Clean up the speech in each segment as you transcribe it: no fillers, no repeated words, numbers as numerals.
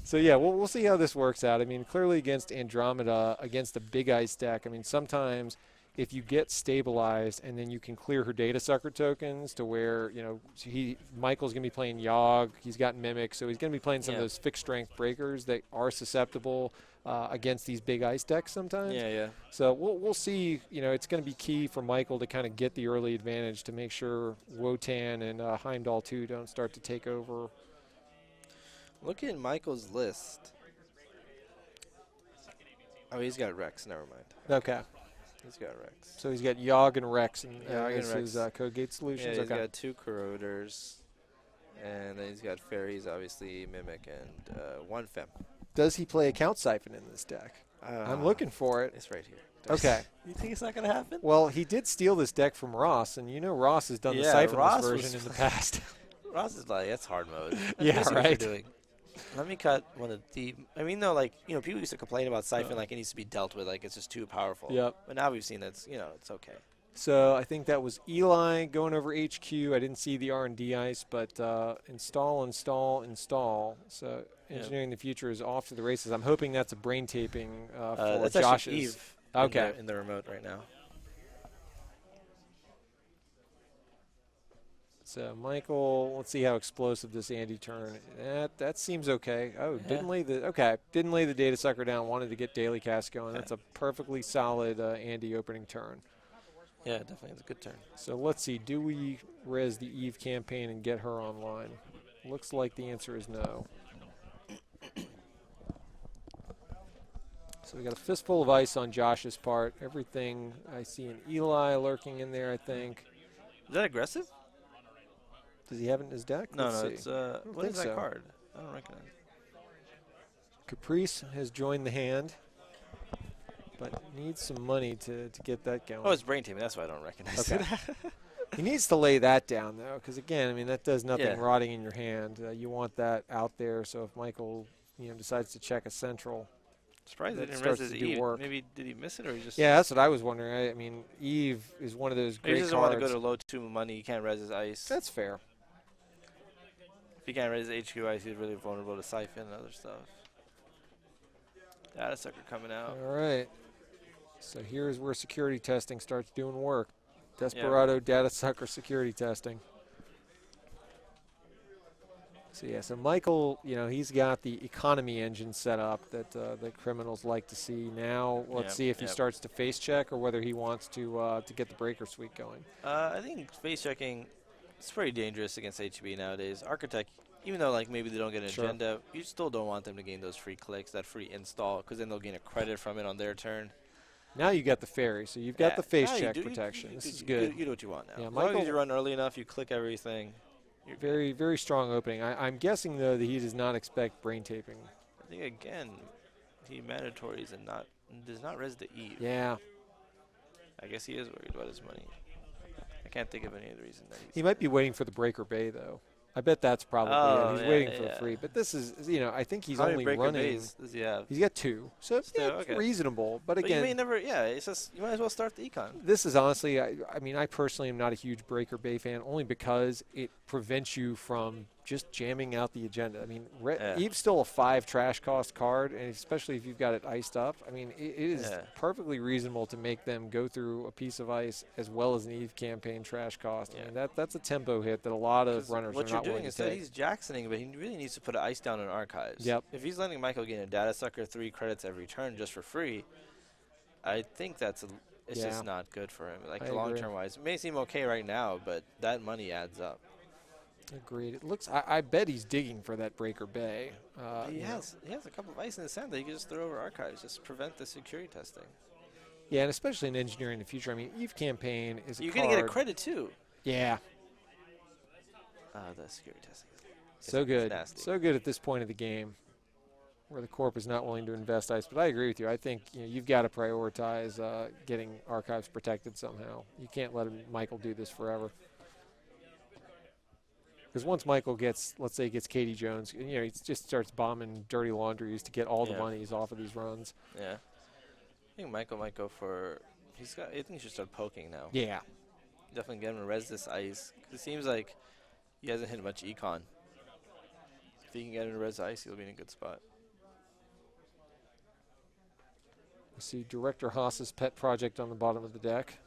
So yeah, we'll see how this works out. I mean, clearly against Andromeda, against a big ice deck, I mean, sometimes if you get stabilized and then you can clear her data sucker tokens to where, you know, Michael's going to be playing Yogg, he's got Mimic, so he's going to be playing some of those fixed strength breakers that are susceptible against these big ice decks sometimes. Yeah, yeah. So we'll see. You know, it's going to be key for Michael to kind of get the early advantage to make sure Wotan and Heimdall 2 don't start to take over. Look at Michael's list. Oh, he's got Rex. Never mind. Okay. He's got Rex. So he's got Yogg and Rex, and Yogg this and Rex. is Code Gate Solutions. Yeah, he's got 2 Corroders, and then he's got Fairies, obviously, Mimic, and 1 Fem. Does he play Account Siphon in this deck? I'm looking for it. It's right here. Okay. You think it's not going to happen? Well, he did steal this deck from Ross, and you know Ross has done the Siphonless version in the past. Ross is like, that's hard mode. Yeah, right. Doing. Let me cut one of the. I mean, though, like, you know, people used to complain about Siphon, like it needs to be dealt with, like it's just too powerful. Yep. But now we've seen that's, you know, it's okay. So I think that was Eli going over HQ. I didn't see the R&D ice, but install. So engineering the future is off to the races. I'm hoping that's a brain taping for that's Josh's. Eve Okay. In the remote right now. So Michael, let's see how explosive this Andy turn. That seems okay. Oh, didn't lay the data sucker down. Wanted to get daily cast going. That's a perfectly solid Andy opening turn. Yeah, definitely, it's a good turn. So let's see. Do we res the Eve campaign and get her online? Looks like the answer is no. So we got a fistful of ice on Josh's part. Everything I see an Eli lurking in there, I think. Is that aggressive? Does he have it in his deck? No, Let's no, see. it's what is that card? I don't recognize it. Caprice has joined the hand, but needs some money to get that going. Oh, it's brain teaming. That's why I don't recognize it. He needs to lay that down, though, because, again, I mean, that does nothing Yeah. rotting in your hand. You want that out there, so if Michael, you know, decides to check a central. Surprised that they didn't starts res to his do Eve. work. Maybe did he miss it or he just? Yeah, that's what I was wondering. I mean, Eve is one of those great He doesn't cards. want to go to low 2 money. He can't res his ice. That's fair. If he can't res his HQ ice, he's really vulnerable to Siphon and other stuff. Data sucker coming out. All right. So here's where security testing starts doing work. Desperado data sucker security testing. So yeah, so Michael, you know, he's got the economy engine set up that the criminals like to see. Now let's see if he starts to face check or whether he wants to get the breaker suite going. I think face checking is pretty dangerous against HB nowadays. Architect, even though like maybe they don't get an agenda, you still don't want them to gain those free clicks, that free install, because then they'll gain a credit from it on their turn. Now you got the fairy, so you've got the face check protection. This is good. You do what you want now. Yeah, as Michael, long as you run early enough, you click everything. Very, very strong opening. I'm guessing, though, that he does not expect brain taping. I think, again, he mandatories and does not res the Eve. Yeah. I guess he is worried about his money. I can't think of any other reason that he might be waiting for the breaker bay, though. I bet that's probably it. He's waiting for the free. But this is, you know, I think he's only running. Bays does he have? He's got 2. So it's reasonable. But again, you may never, it's just, you might as well start the econ. This is honestly, I mean, I personally am not a huge breaker bay fan, only because it prevents you from just jamming out the agenda. I mean, Eve's still a 5 trash cost card, and especially if you've got it iced up. I mean, it is perfectly reasonable to make them go through a piece of ice as well as an Eve campaign trash cost. I mean, that's a tempo hit that a lot of runners are not willing to take. What you're doing is that he's Jacksoning, but he really needs to put an ice down in archives. Yep. If he's letting Michael get a data sucker 3 credits every turn just for free, I think it's just not good for him. Like long term wise, it may seem okay right now, but that money adds up. Agreed. It looks. I bet he's digging for that breaker bay. He has a couple of ice in his hand that he can just throw over archives, just prevent the security testing. Yeah, and especially in engineering the future. I mean, Eve campaign is you're gonna get a credit too. Yeah. The security testing. So good. So good at this point of the game, where the corp is not willing to invest ice. But I agree with you. I think you've got to prioritize getting archives protected somehow. You can't let Michael do this forever. Because once Michael gets, let's say, he gets Katie Jones, he just starts bombing dirty laundries to get all the monies off of these runs. Yeah, I think Michael might go for. I think he should start poking now. Yeah, definitely get him to res this ice. It seems like he hasn't hit much econ. he can get into res ice, he'll be in a good spot. We see Director Haas's pet project on the bottom of the deck.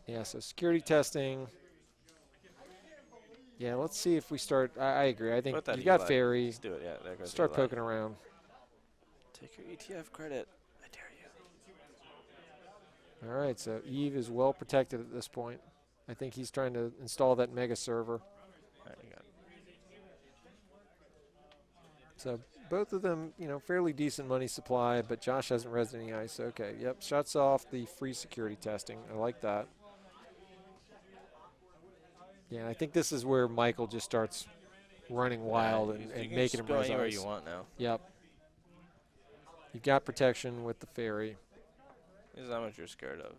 Yeah, so security testing. Yeah, let's see if we start. I agree. I think you got Fairy. Let's do it, yeah. There goes start poking around. Take your ETF credit. I dare you. All right, so Eve is well protected at this point. I think he's trying to install that mega server. All right, we got it. So both of them, fairly decent money supply, but Josh hasn't resed any ice. Okay, yep, shuts off the free security testing. I like that. Yeah, I think this is where Michael just starts running wild and making him res anywhere you want now. Yep. You've got protection with the Fairy. This is not what you're scared of.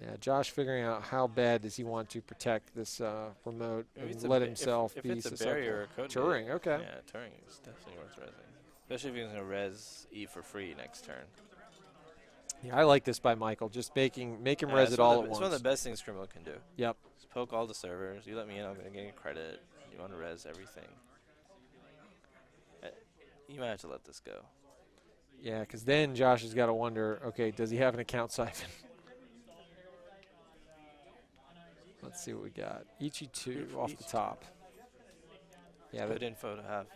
Yeah, Josh figuring out how bad does he want to protect this remote and let himself be susceptible. If it's a barrier or a code Turing, okay. Yeah, Turing is definitely worth resing. Especially if you're going to res E for free next turn. Yeah, I like this by Michael. Just make him res it all at once. It's one of the best things criminal can do. Yep. Just poke all the servers. You let me in, I'm going to get you credit. You want to res everything. You might have to let this go. Yeah, because then Josh has got to wonder, okay, does he have an account siphon? Let's see what we got. Ichi 2 off the top. Yeah, good info to have.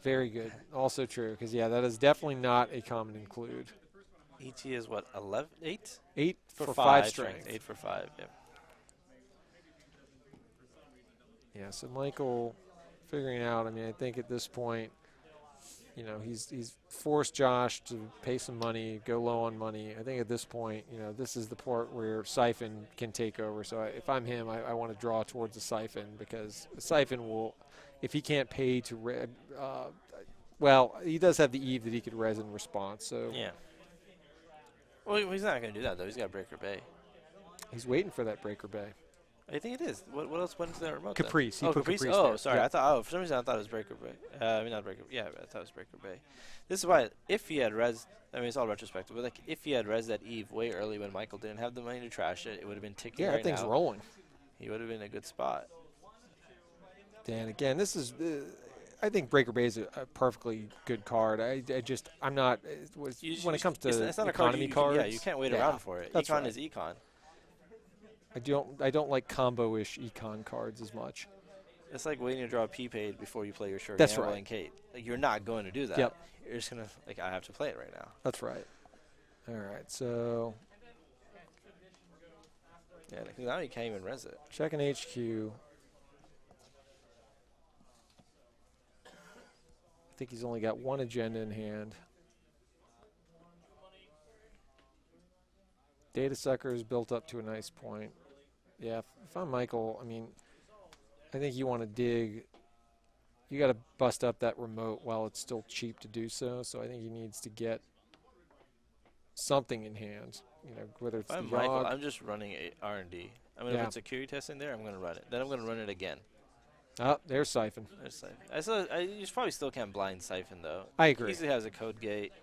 Very good. Also true, because, yeah, that is definitely not a common include. ET is what, 11? 8? 8 for 5 strength. 8 for 5, yeah. Yeah, so Michael figuring out, I think at this point, he's forced Josh to pay some money, go low on money. I think at this point, this is the part where Siphon can take over. So if I'm him, I want to draw towards the Siphon because the Siphon will, if he can't pay to, well, he does have the Eve that he could res in response. So yeah. Well, he's not going to do that, though. He's got Breaker Bay. He's waiting for that Breaker Bay. I think it is. What else went into that remote? Caprice. He put Caprice. Oh, sorry. Yep. For some reason I thought it was Breaker Bay. Not Breaker. Yeah, I thought it was Breaker Bay. This is why, if he had res, it's all retrospective, but if he had res that Eve way early when Michael didn't have the money to trash it, it would have been ticking. Yeah, right that thing's now. rolling. He would have been in a good spot. Dan, again, this is. I think Breaker Bay is a perfectly good card. I'm not. When it comes to it's not economy cards, yeah, you can't wait around for it. Econ is econ. I don't like combo-ish econ cards as much. It's like waiting to draw a P-Paid before you play your short That's gamble right. and Kate. Like, you're not going to do that. Yep. You're just going to, I have to play it right now. That's right. All right, so. Yeah, now you can't even res it. Checking HQ. I think he's only got one agenda in hand. Data Sucker is built up to a nice point. Yeah, if I'm Michael, I think you want to dig. You got to bust up that remote while it's still cheap to do so. So I think he needs to get something in hand. Whether it's if I'm Michael, I'm just running a R&D. I'm going to put security testing there. I'm going to run it. Then I'm going to run it again. Oh, there's Siphon. There's Siphon. You probably still can't blind Siphon, though. I agree. He easily has a code gate.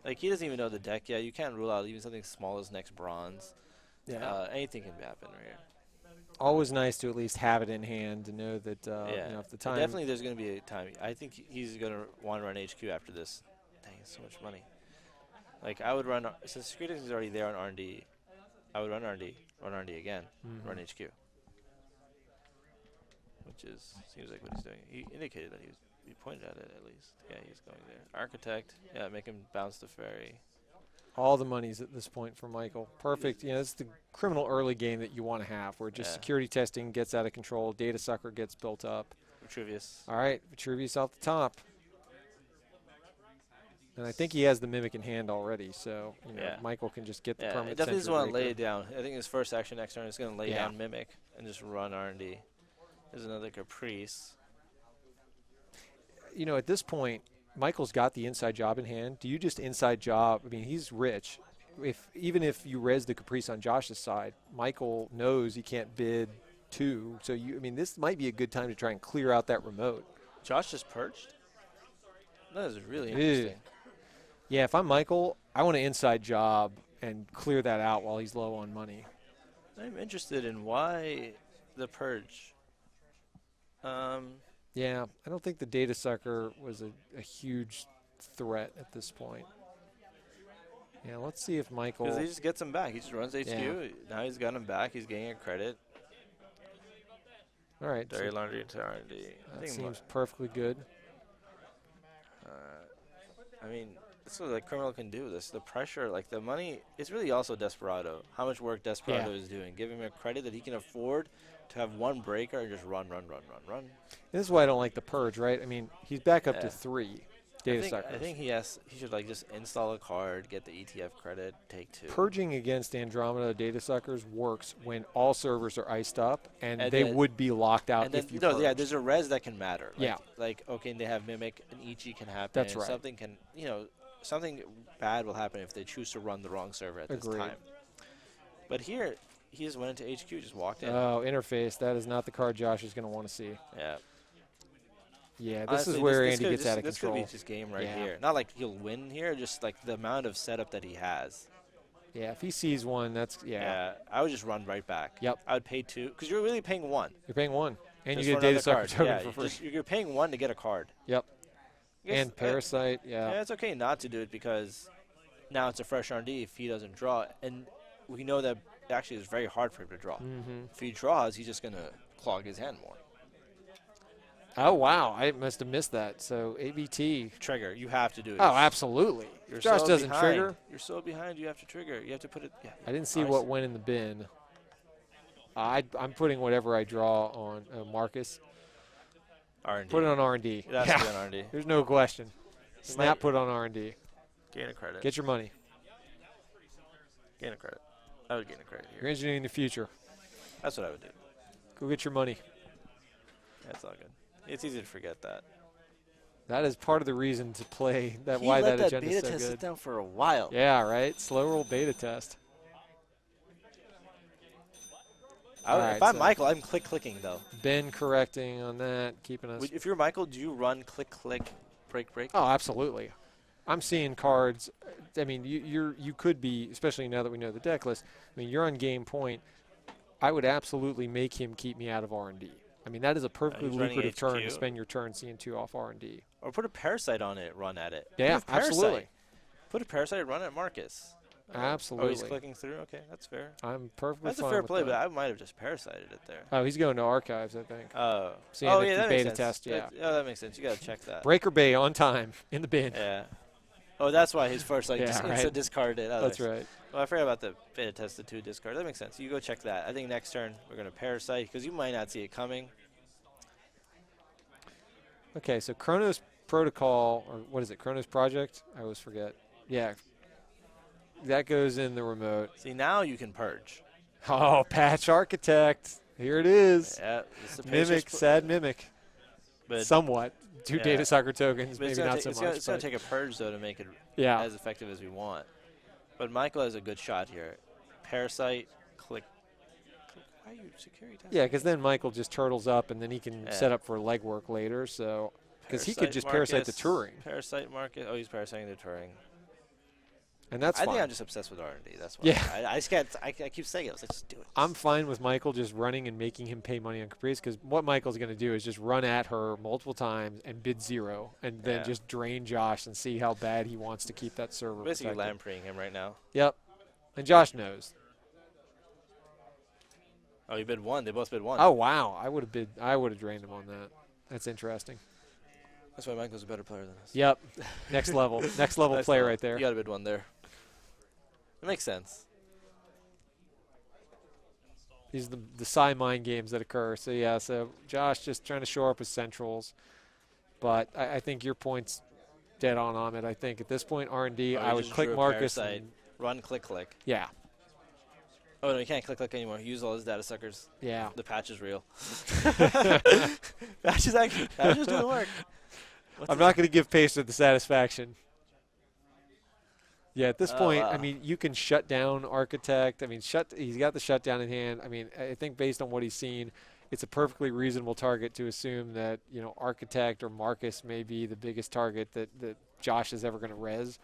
Like, he doesn't even know the deck yet. You can't rule out even something small as next bronze. Yeah. Anything can happen right here. Always nice to at least have it in hand to know that, if the time. Definitely there's going to be a time. I think he's going to want to run HQ after this. Dang, it's so much money. Like, I would run, since security is already there on R&D, I would run R&D again, run HQ. Which seems like what he's doing. He indicated that he pointed at it at least. Yeah, he's going there. Architect, make him bounce the Fairy. All the money's at this point for Michael. Perfect. It's the criminal early game that you want to have, where just security testing gets out of control, Data Sucker gets built up. Vitruvius. All right, Vitruvius off the top. And I think he has the Mimic in hand already, so Michael can just get the permanent. Definitely doesn't want to lay it down. I think his first action next turn is going to lay down Mimic and just run R&D. There's another Caprice. At this point, Michael's got the inside job in hand. Do you just inside job? He's rich. Even if you res the Caprice on Josh's side, Michael knows he can't bid 2. So this might be a good time to try and clear out that remote. Josh just purged? That is really interesting. Yeah, if I'm Michael, I want to inside job and clear that out while he's low on money. I'm interested in why the purge. Yeah, I don't think the data sucker was a huge threat at this point. Yeah, let's see if Michael. Because he just gets him back. He just runs HQ. Yeah. Now he's got him back. He's getting a credit. All right. Dirty laundry to R&D. That seems perfectly good. I mean, that's what the criminal can do. The pressure, like the money, it's really also Desperado. How much work Desperado is doing. Give him a credit that he can afford to have one breaker and just run. This is why I don't like the purge, right? I mean, he's back up to 3 data suckers. I think he should like just install a card, get the ETF credit, take 2. Purging against Andromeda data suckers works when all servers are iced up and they would be locked out if you purge. Yeah, there's a res that can matter. Yeah. Like, okay, they have Mimic, an EG can happen. That's right. Something can, something bad will happen if they choose to run the wrong server at this time. But here, he just went into HQ, just walked in. Oh, interface. That is not the card Josh is going to want to see. Yeah. Yeah, this is where Andy gets out of control. This could be just game here. Not like he'll win here, just like the amount of setup that he has. Yeah, if he sees one, Yeah, I would just run right back. Yep. I would pay 2, because you're really paying 1. You're paying 1. And just you get a data sucker token for free. You're paying 1 to get a card. Yep. And Parasite, Yeah, it's okay not to do it because now it's a fresh R&D if he doesn't draw. And we know that actually it's very hard for him to draw. If he draws, he's just going to clog his hand more. Oh, wow. I must have missed that. So, ABT. Trigger. You have to do it. Oh, absolutely. If Josh doesn't trigger. You're so behind, you have to trigger. You have to put it. Yeah. I didn't see what went in the bin. I'm putting whatever I draw on Marcus. R&D. Put it on R&D. It has to be on R&D. There's no question. Snap put on R&D. Gain a credit. Get your money. Gain a credit. I would gain a credit here. You're engineering the future. That's what I would do. Go get your money. That's all good. It's easy to forget that. That is part of the reason to play that. Why that agenda is so good. He let that beta test sit down for a while. Yeah, right. Slow roll beta test. If I'm Michael, I'm clicking though. Ben correcting on that, keeping us. If you're Michael, do you run click, break? Oh, absolutely. I'm seeing cards. I mean, you could be, especially now that we know the deck list. I mean, you're on game point. I would absolutely make him keep me out of R&D. I mean, that is a perfectly lucrative turn to spend your turn seeing 2 off R&D. Or put a Parasite on it, run at it. Yeah, absolutely. Put a Parasite, run at Marcus. Absolutely. Oh, he's clicking through? Okay, that's fair. I'm perfectly fine with That's a fair play, but I might have just Parasited it there. Oh, he's going to archives, I think. Oh. Seeing yeah, that beta makes sense. test, yeah. That makes sense. You got to check that. Breaker Bay on time in the bin. Yeah. Oh, that's why his first just discarded it. That's right. Well, I forgot about the beta test, the 2 discard. That makes sense. You go check that. I think next turn we're going to Parasite because you might not see it coming. Okay, so Chronos Protocol, or what is it, Chronos Project? I always forget. Yeah. That goes in the remote. See, now you can purge. Oh, Patch Architect. Here it is. Yeah. Mimic, sad Mimic. But somewhat. 2 data sucker tokens, maybe not so much. It's going to take a purge, though, to make it as effective as we want. But Michael has a good shot here. Parasite, click. Why are you security testing? Yeah, because then Michael just turtles up, and then he can set up for legwork later. So, because he could just Parasite the Turing. Parasite Marcus. Oh, he's Parasiting the Turing. And that's fine. I think I'm just obsessed with R&D. That's why. Yeah. I just can't. I keep saying it. I was like, just do it. I'm fine with Michael just running and making him pay money on Caprice because what Michael's going to do is just run at her multiple times and bid 0 and then just drain Josh and see how bad he wants to keep that server basically protected. lampreying him right now. Yep. And Josh knows. Oh, you bid 1. They both bid 1. Oh, wow. I would have drained him on that. That's interesting. That's why Michael's a better player than us. Yep. Next level. Next level player right there. You got to bid 1 there. It makes sense. These are the psi mind games that occur. So, yeah, so Josh just trying to shore up his centrals. But I think your point's dead on Ahmed. I think at this point, R&D, I would click Marcus. And run, click. Yeah. Oh, no, you can't click anymore. Use all his data suckers. Yeah. The patch is real. Patch is doing work. I'm not going to give Pacer the satisfaction. Yeah, at this point, I mean, you can shut down Architect. I mean, he's got the shutdown in hand. I mean, I think based on what he's seen, it's a perfectly reasonable target to assume that, Architect or Marcus may be the biggest target that Josh is ever going to res.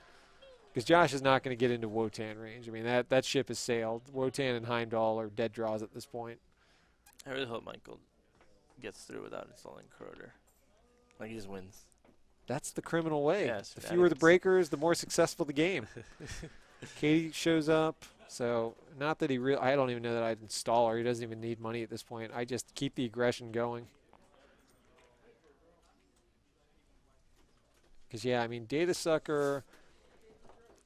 Because Josh is not going to get into Wotan range. I mean, that ship has sailed. Wotan and Heimdall are dead draws at this point. I really hope Michael gets through without installing Corroder. Like, he just wins. That's the criminal way. Yeah, the fewer the breakers, the more successful the game. Katie shows up. So, not that I don't even know that I'd install her. He doesn't even need money at this point. I just keep the aggression going. Because, yeah, I mean, Data Sucker,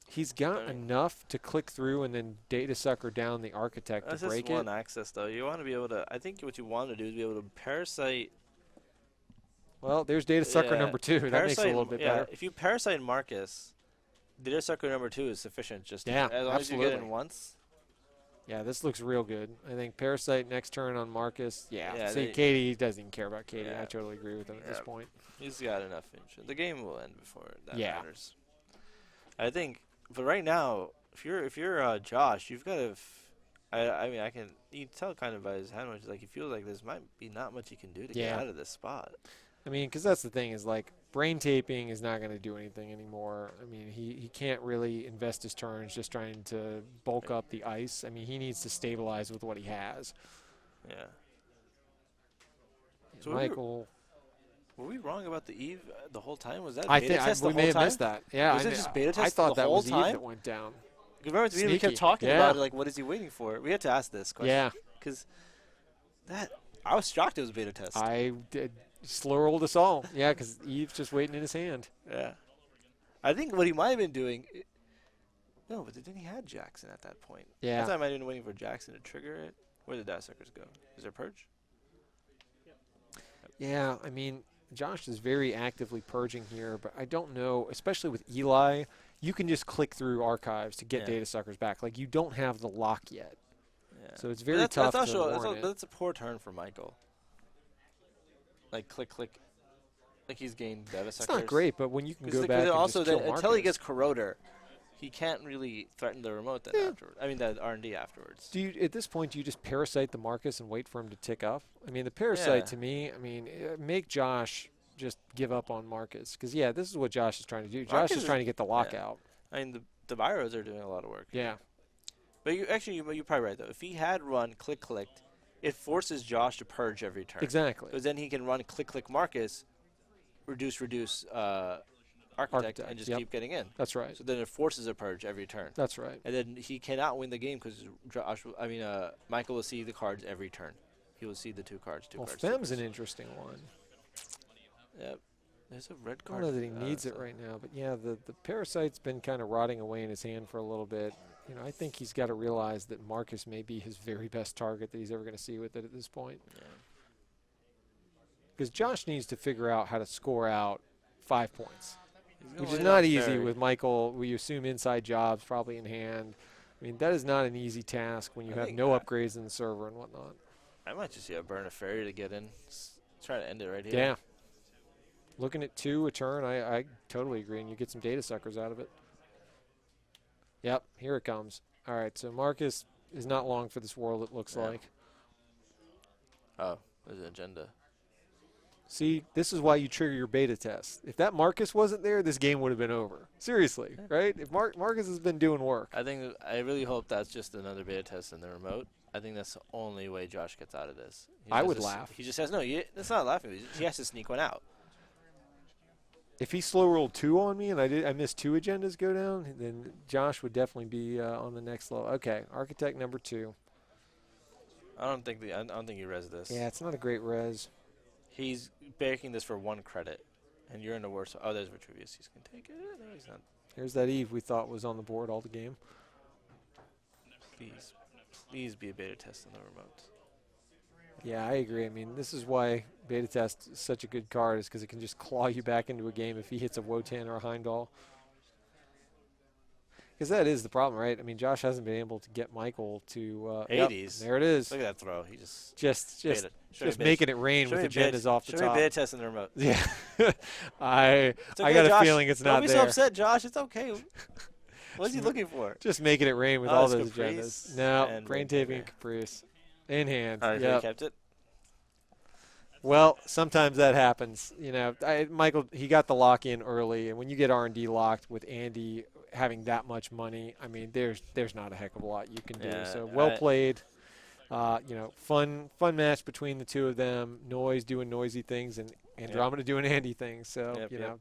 he's got enough to click through and then Data Sucker down the Architect to break it. That's just one access, though. You want to be able to, I think what you want to do is be able to Parasite. Well, there's Data Sucker number 2. That makes it a little bit better. If you Parasite Marcus, Data Sucker number 2 is sufficient. Just as long as you get in once. Yeah, this looks real good. I think Parasite next turn on Marcus. Yeah, see, Katie doesn't even care about Katie. I totally agree with him at this point. He's got enough interest. The game will end before that matters. I think, but right now, if you're Josh, you've got to. I mean, you can tell kind of by his hand, which is like he feels like there's might be not much he can do to get out of this spot. I mean, because that's the thing is like brain taping is not going to do anything anymore. I mean, he can't really invest his turns just trying to bulk up the ice. I mean, he needs to stabilize with what he has. Yeah. So Michael. Were we wrong about the Eve the whole time? Was that I beta think test we the may whole have missed that. Yeah, was it just beta test I thought the that whole was time? Eve that went down. Remember, we kept talking about it, like, what is he waiting for? We had to ask this question. Yeah. Because I was shocked it was a beta test. I did. Slow rolled us all. Yeah, because Eve's just waiting in his hand. Yeah. I think what he might have been doing. No, but then he had Jackson at that point. Yeah. I thought I might have been waiting for Jackson to trigger it. Where did Data Suckers go? Is there Purge? Yeah, I mean, Josh is very actively purging here, but I don't know, especially with Eli, you can just click through archives to get Data Suckers back. Like, you don't have the lock yet. Yeah. So it's very tough to warrant it. That's a poor turn for Michael. Like, click. Like, he's gained Data Suckers. It's not great, but when you can go back and also just kill Marcus. Until he gets Corroder, he can't really threaten the remote then afterwards. I mean, the R&D afterwards. At this point, do you just Parasite the Marcus and wait for him to tick up? I mean, the Parasite, to me, I mean, make Josh just give up on Marcus. Because, this is what Josh is trying to do. Josh is trying to get the lockout. I mean, the Biros are doing a lot of work. Yeah. But you're probably right, though. If he had run clicked, it forces Josh to purge every turn. Exactly. Because then he can run click Marcus, reduce Architect and just keep getting in. That's right. So then it forces a purge every turn. That's right. And then he cannot win the game because Michael will see the cards every turn. He will see the two cards. Fem's an interesting one. Yep. There's a red card. I don't know that he needs it right now, but the Parasite's been kind of rotting away in his hand for a little bit. I think he's got to realize that Marcus may be his very best target that he's ever going to see with it at this point. Because Josh needs to figure out how to score out 5 points, which is not easy with Michael. We assume inside jobs probably in hand. I mean, that is not an easy task when you have no upgrades in the server and whatnot. I might just burn a fairy to get in. Try to end it right here. Yeah. Looking at 2 a turn, I totally agree, and you get some Data Suckers out of it. Yep, here it comes. All right, so Marcus is not long for this world, it looks like. Oh, there's an agenda. See, this is why you trigger your beta test. If that Marcus wasn't there, this game would have been over. Seriously, right? If Marcus has been doing work. I really hope that's just another beta test in the remote. I think that's the only way Josh gets out of this. I would laugh. He just says, no, that's not laughing. He has to sneak one out. If he slow rolled 2 on me and I missed 2 agendas go down, then Josh would definitely be on the next level. Okay, Architect number 2. I don't think he res this. Yeah, it's not a great res. He's baking this for 1 credit, and you're in the worst. Oh, there's Vitruvius. He's gonna take it. No, he's not. Here's that Eve we thought was on the board all the game. Please be a beta test on the remote. Yeah, I agree. I mean, this is why Beta Test is such a good card, is because it can just claw you back into a game if he hits a Wotan or a Heimdall. Because that is the problem, right? I mean, Josh hasn't been able to get Michael to 80s. There it is. Look at that throw. He just making it rain with agendas off the top. Show me beta test in the remote. Yeah. I got a feeling it's not there. Don't be so upset, Josh. It's okay. What is he looking for? Just making it rain with all those Caprice agendas. No, brain taping and Caprice. In hand. He kept it. Well, sometimes that happens. Michael, he got the lock in early, and when you get R&D locked with Andy having that much money, I mean, there's not a heck of a lot you can do. Yeah, So well played. Fun match between the two of them. Noise doing noisy things and Andromeda doing Andy things. So,